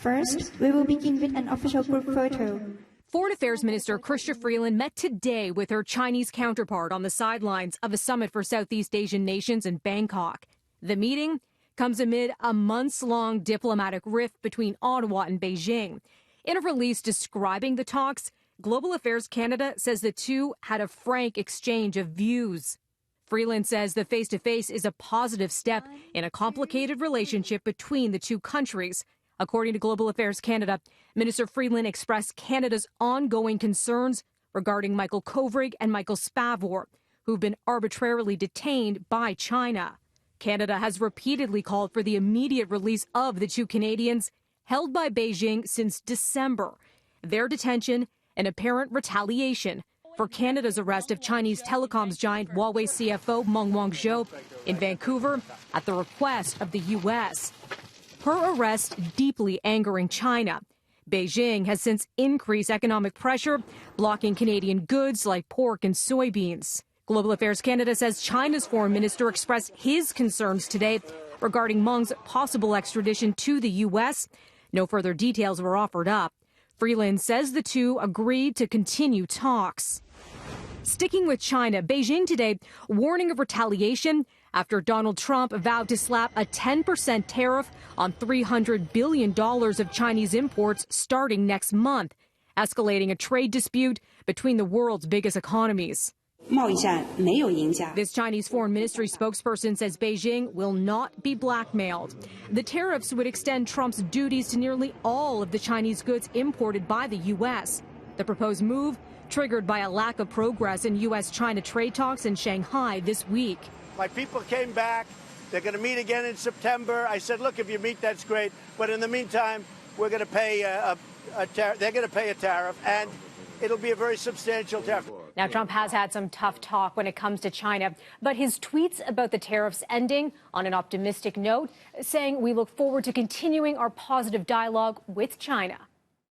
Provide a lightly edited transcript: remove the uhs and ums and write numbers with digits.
First, we will begin with an official group photo. Foreign Affairs Minister Chrystia Freeland met today with her Chinese counterpart on the sidelines of a summit for Southeast Asian nations in Bangkok. The meeting comes amid a months-long diplomatic rift between Ottawa and Beijing. In a release describing the talks, Global Affairs Canada says the two had a frank exchange of views. Freeland says the face-to-face is a positive step in a complicated relationship between the two countries. According to Global Affairs Canada, Minister Freeland expressed Canada's ongoing concerns regarding Michael Kovrig and Michael Spavor, who've been arbitrarily detained by China. Canada has repeatedly called for the immediate release of the two Canadians held by Beijing since December. Their detention an apparent retaliation for Canada's arrest of Chinese telecoms giant Huawei CFO Meng Wanzhou in Vancouver at the request of the U.S. Her arrest deeply angering China. Beijing has since increased economic pressure, blocking Canadian goods like pork and soybeans. Global Affairs Canada says China's foreign minister expressed his concerns today regarding Meng's possible extradition to the U.S. No further details were offered up. Freeland says the two agreed to continue talks. Sticking with China, Beijing today warning of retaliation after Donald Trump vowed to slap a 10% tariff on $300 billion of Chinese imports starting next month, escalating a trade dispute between the world's biggest economies. This Chinese Foreign Ministry spokesperson says Beijing will not be blackmailed. The tariffs would extend Trump's duties to nearly all of the Chinese goods imported by the U.S. The proposed move triggered by a lack of progress in U.S.-China trade talks in Shanghai this week. My people came back. They're going to meet again in September. I said, look, if you meet, that's great. But in the meantime, we're going to pay they're going to pay a tariff, and it'll be a very substantial tariff. Now, Trump has had some tough talk when it comes to China, but his tweets about the tariffs ending on an optimistic note, saying we look forward to continuing our positive dialogue with China.